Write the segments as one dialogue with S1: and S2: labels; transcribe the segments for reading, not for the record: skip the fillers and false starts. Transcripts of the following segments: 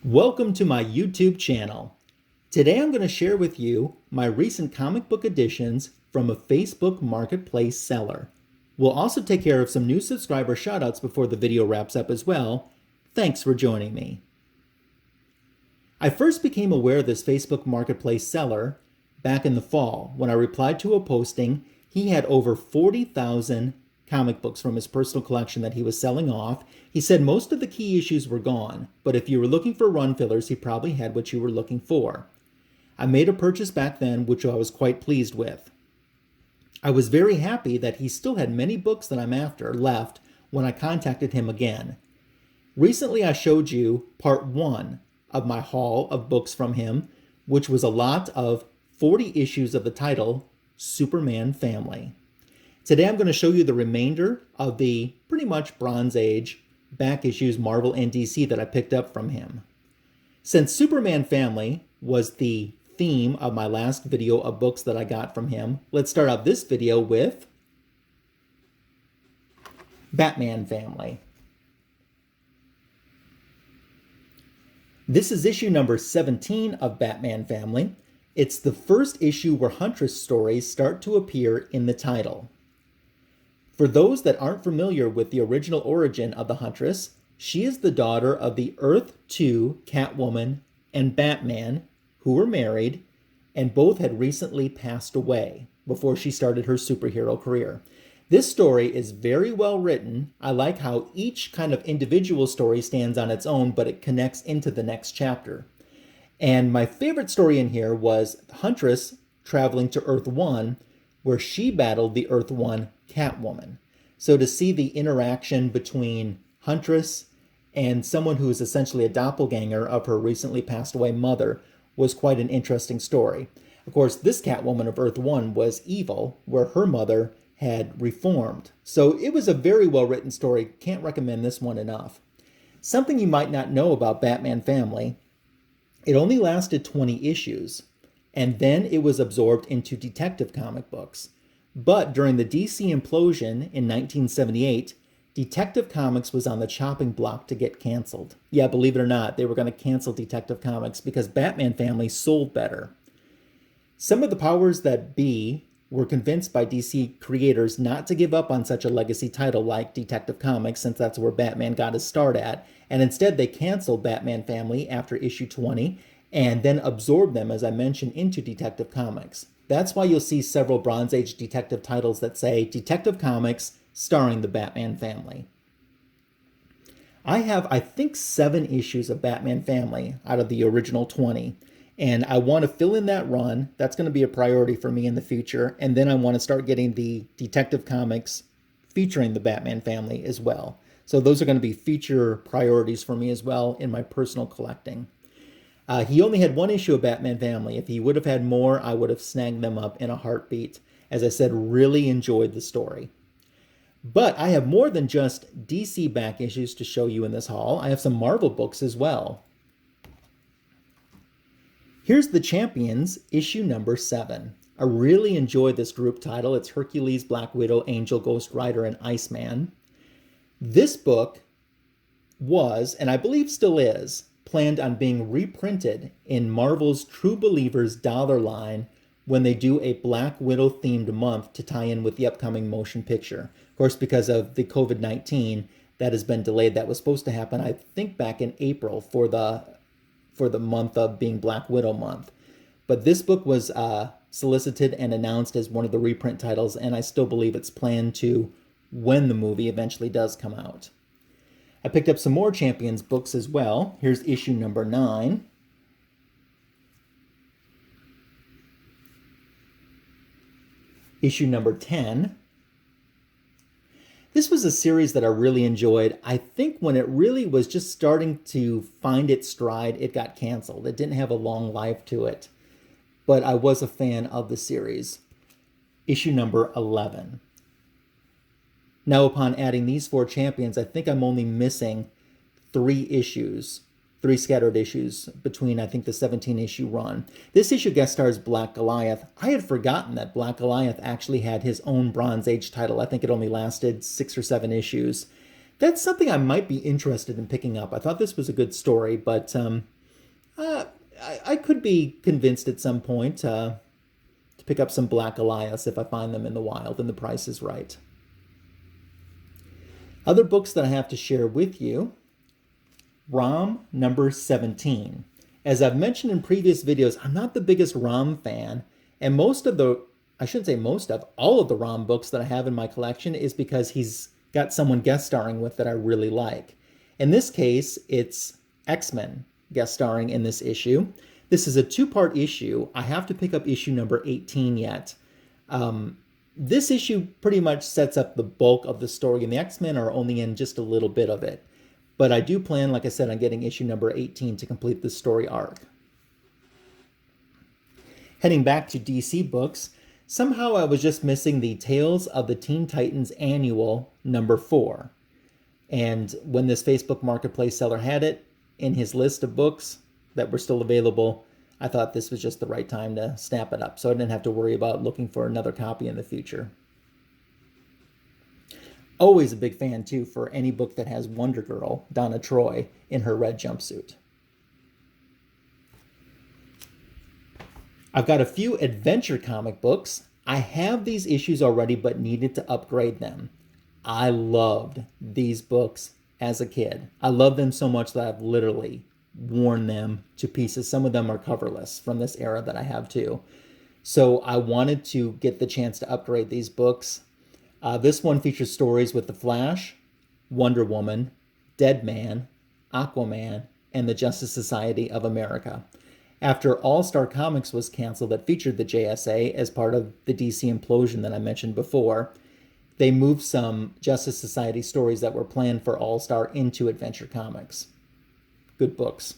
S1: Welcome to my YouTube channel. Today I'm going to share with you my recent comic book additions from a Facebook Marketplace seller. We'll also take care of some new subscriber shoutouts before the video wraps up as well. Thanks for joining me. I first became aware of this Facebook Marketplace seller back in the fall when I replied to a posting. He had over 40,000 comic books from his personal collection that he was selling off. He said most of the key issues were gone, but if you were looking for run fillers, he probably had what you were looking for. I made a purchase back then, which I was quite pleased with. I was very happy that he still had many books that I'm after left when I contacted him again. Recently, I showed you part 1 of my haul of books from him, which was a lot of 40 issues of the title, Superman Family. Today I'm going to show you the remainder of the pretty much Bronze Age back issues Marvel and DC that I picked up from him. Since Superman Family was the theme of my last video of books that I got from him, let's start out this video with Batman Family. This is issue number 17 of Batman Family. It's the first issue where Huntress stories start to appear in the title. For those that aren't familiar with the original origin of the Huntress, she is the daughter of the Earth 2 Catwoman and Batman, who were married, and both had recently passed away before she started her superhero career. This story is very well written. I like how each kind of individual story stands on its own, but it connects into the next chapter. And my favorite story in here was Huntress traveling to Earth 1, where she battled the Earth 1 Catwoman. So to see the interaction between Huntress and someone who is essentially a doppelganger of her recently passed away mother was quite an interesting story. Of course, this Catwoman of Earth 1 was evil, where her mother had reformed. So it was a very well written story. Can't recommend this one enough. Something you might not know about Batman Family, it only lasted 20 issues, and then it was absorbed into Detective comic books. But during the DC implosion in 1978, Detective Comics was on the chopping block to get canceled. Yeah, believe it or not, they were going to cancel Detective Comics because Batman Family sold better. Some of the powers that be were convinced by DC creators not to give up on such a legacy title like Detective Comics, since that's where Batman got his start at, and instead they canceled Batman Family after issue 20 and then absorbed them, as I mentioned, into Detective Comics. That's why you'll see several Bronze Age detective titles that say Detective Comics starring the Batman Family. I have, I think, 7 issues of Batman Family out of the original 20. And I want to fill in that run. That's going to be a priority for me in the future. And then I want to start getting the Detective Comics featuring the Batman Family as well. So those are going to be future priorities for me as well in my personal collecting. He only had 1 issue of Batman Family. If he would have had more, I would have snagged them up in a heartbeat. As I said, really enjoyed the story. But I have more than just DC back issues to show you in this haul. I have some Marvel books as well. Here's The Champions, issue number 7. I really enjoyed this group title. It's Hercules, Black Widow, Angel, Ghost Rider, and Iceman. This book was, and I believe still is, planned on being reprinted in Marvel's True Believers dollar line when they do a Black Widow themed month to tie in with the upcoming motion picture. Of course, because of the COVID-19, that has been delayed. That was supposed to happen, I think, back in April for the month of being Black Widow month. But this book was solicited and announced as one of the reprint titles, and I still believe it's planned to when the movie eventually does come out. I picked up some more Champions books as well. Here's issue number 9. Issue number 10. This was a series that I really enjoyed. I think when it really was just starting to find its stride, it got canceled. It didn't have a long life to it, but I was a fan of the series. Issue number 11. Now, upon adding these 4 Champions, I think I'm only missing 3 issues, 3 scattered issues between, I think, the 17-issue run. This issue guest stars Black Goliath. I had forgotten that Black Goliath actually had his own Bronze Age title. I think it only lasted 6 or 7 issues. That's something I might be interested in picking up. I thought this was a good story, but I could be convinced at some point to pick up some Black Elias if I find them in the wild and the price is right. Other books that I have to share with you, ROM number 17. As I've mentioned in previous videos, I'm not the biggest ROM fan, and I shouldn't say most of, all of the ROM books that I have in my collection is because he's got someone guest starring with that I really like. In this case, it's X-Men guest starring in this issue. This is a two-part issue. I have to pick up issue number 18 yet. This issue pretty much sets up the bulk of the story, and the X-Men are only in just a little bit of it. But I do plan, like I said, on getting issue number 18 to complete the story arc. Heading back to DC books, somehow I was just missing the Tales of the Teen Titans Annual number 4. And when this Facebook Marketplace seller had it in his list of books that were still available, I thought this was just the right time to snap it up, so I didn't have to worry about looking for another copy in the future. Always a big fan, too, for any book that has Wonder Girl, Donna Troy, in her red jumpsuit. I've got a few adventure comic books. I have these issues already, but needed to upgrade them. I loved these books as a kid. I love them so much that I've literally worn them to pieces. Some of them are coverless from this era that I have, too. So I wanted to get the chance to upgrade these books. This one features stories with The Flash, Wonder Woman, Deadman, Aquaman, and the Justice Society of America. After All-Star Comics was canceled that featured the JSA as part of the DC implosion that I mentioned before, they moved some Justice Society stories that were planned for All-Star into Adventure Comics. Good books.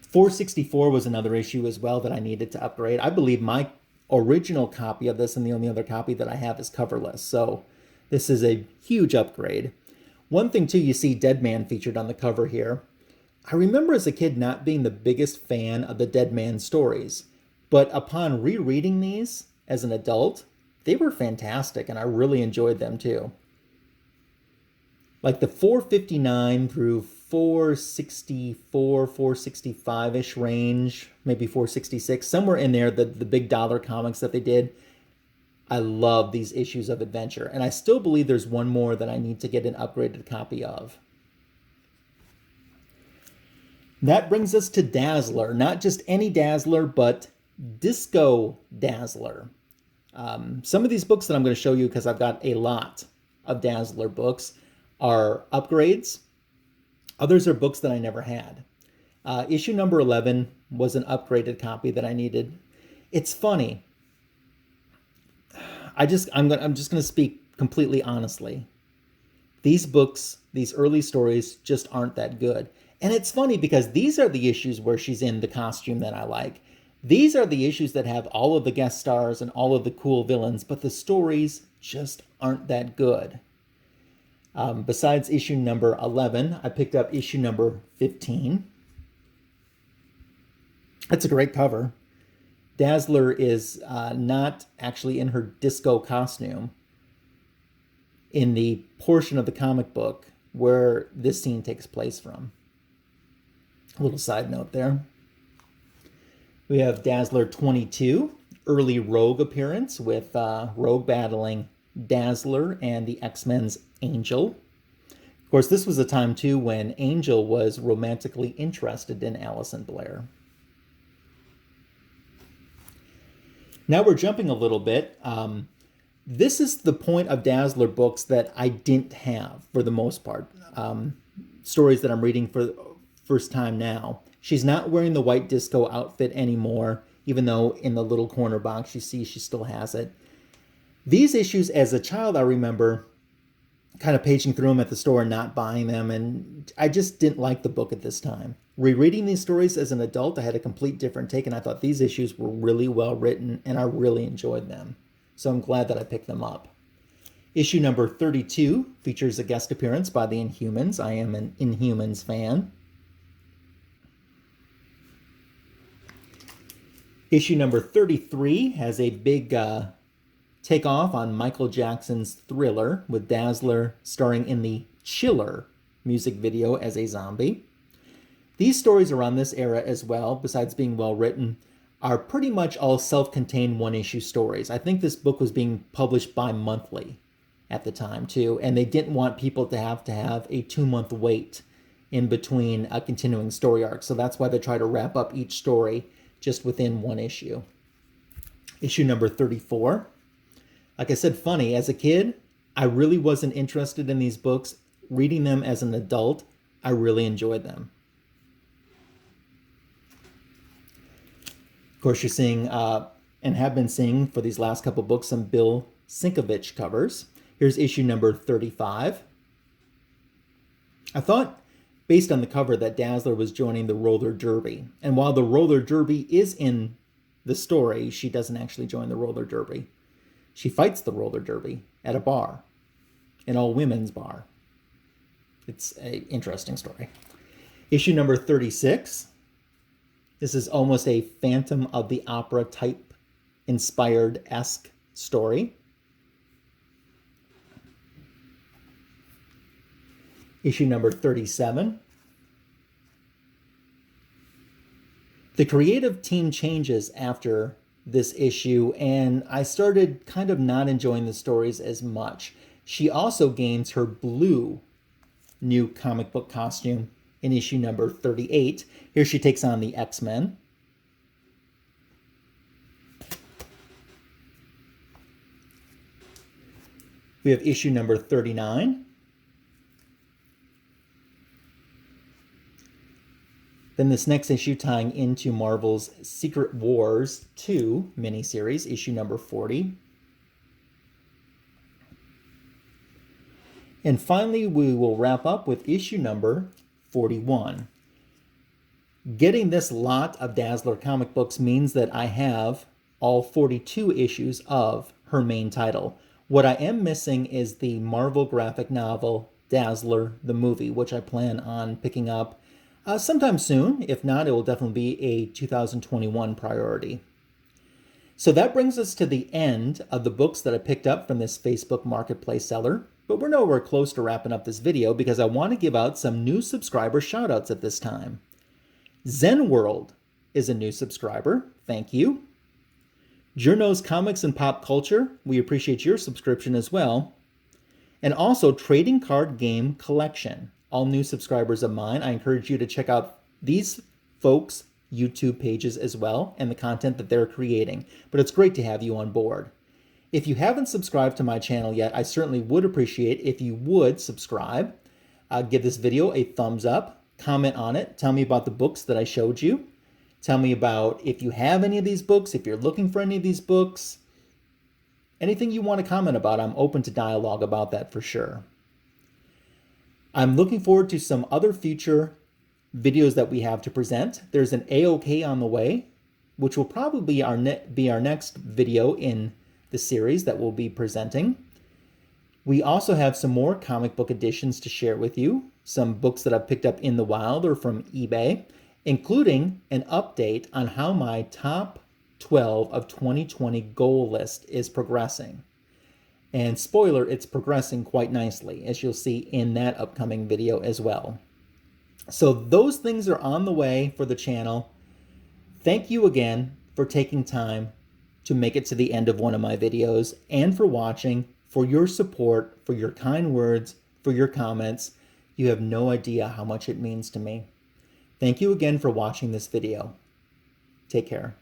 S1: 464 was another issue as well that I needed to upgrade. I believe my original copy of this and the only other copy that I have is coverless, so this is a huge upgrade. One thing too, you see Deadman featured on the cover here. I remember as a kid not being the biggest fan of the Deadman stories, but upon rereading these as an adult, they were fantastic and I really enjoyed them too. Like the 459 through 464, 465-ish range, maybe 466, somewhere in there, the big dollar comics that they did. I love these issues of Adventure, and I still believe there's one more that I need to get an upgraded copy of. That brings us to Dazzler. Not just any Dazzler, but Disco Dazzler. Some of these books that I'm going to show you, because I've got a lot of Dazzler books, are upgrades. Others are books that I never had. Issue number 11 was an upgraded copy that I needed. It's funny. I'm just going to speak completely honestly. These books, these early stories, just aren't that good. And it's funny because these are the issues where she's in the costume that I like. These are the issues that have all of the guest stars and all of the cool villains, but the stories just aren't that good. Besides issue number 11, I picked up issue number 15. That's a great cover. Dazzler is not actually in her disco costume in the portion of the comic book where this scene takes place from. A little side note there. We have Dazzler 22, early Rogue appearance with Rogue battling Dazzler and the X-Men's Angel. Of course, this was a time, too, when Angel was romantically interested in Allison Blair. Now we're jumping a little bit. This is the point of Dazzler books that I didn't have, for the most part. Stories that I'm reading for the first time now. She's not wearing the white disco outfit anymore, even though in the little corner box you see she still has it. These issues, as a child, I remember kind of paging through them at the store and not buying them, and I just didn't like the book at this time. Rereading these stories as an adult, I had a complete different take, and I thought these issues were really well written, and I really enjoyed them. So I'm glad that I picked them up. Issue number 32 features a guest appearance by the Inhumans. I am an Inhumans fan. Issue number 33 has a big take off on Michael Jackson's Thriller, with Dazzler starring in the Chiller music video as a zombie. These stories around this era as well, besides being well written, are pretty much all self-contained one-issue stories. I think this book was being published bi-monthly at the time too, and they didn't want people to have a 2-month wait in between a continuing story arc. So that's why they try to wrap up each story just within one issue. Issue number 34. Like I said, funny, as a kid, I really wasn't interested in these books. Reading them as an adult, I really enjoyed them. Of course, you're seeing, and have been seeing for these last couple books, some Bill Sienkiewicz covers. Here's issue number 35. I thought, based on the cover, that Dazzler was joining the roller derby. And while the roller derby is in the story, she doesn't actually join the roller derby. She fights the roller derby at a bar, an all-women's bar. It's an interesting story. Issue number 36. This is almost a Phantom of the Opera type inspired-esque story. Issue number 37. The creative team changes after this issue, and I started kind of not enjoying the stories as much. She also gains her blue new comic book costume in issue number 38. Here she takes on the X-Men. We have issue number 39. Then this next issue tying into Marvel's Secret Wars 2 miniseries, issue number 40. And finally, we will wrap up with issue number 41. Getting this lot of Dazzler comic books means that I have all 42 issues of her main title. What I am missing is the Marvel graphic novel Dazzler the movie, which I plan on picking up sometime soon. If not, it will definitely be a 2021 priority. So that brings us to the end of the books that I picked up from this Facebook Marketplace seller. But we're nowhere close to wrapping up this video because I want to give out some new subscriber shoutouts at this time. Zen World is a new subscriber. Thank you. Journo's Comics and Pop Culture. We appreciate your subscription as well. And also Trading Card Game Collection. All new subscribers of mine. I encourage you to check out these folks' YouTube pages as well and the content that they're creating. But it's great to have you on board. If you haven't subscribed to my channel yet, I certainly would appreciate if you would subscribe. Give this video a thumbs up, comment on it, tell me about the books that I showed you. Tell me about if you have any of these books, if you're looking for any of these books. Anything you want to comment about, I'm open to dialogue about that for sure. I'm looking forward to some other future videos that we have to present. There's an AOK on the way, which will probably be our next video in the series that we'll be presenting. We also have some more comic book editions to share with you, some books that I've picked up in the wild or from eBay, including an update on how my top 12 of 2020 goal list is progressing. And spoiler, it's progressing quite nicely, as you'll see in that upcoming video as well. So those things are on the way for the channel. Thank you again for taking time to make it to the end of one of my videos, and for watching, for your support, for your kind words, for your comments. You have no idea how much it means to me. Thank you again for watching this video. Take care.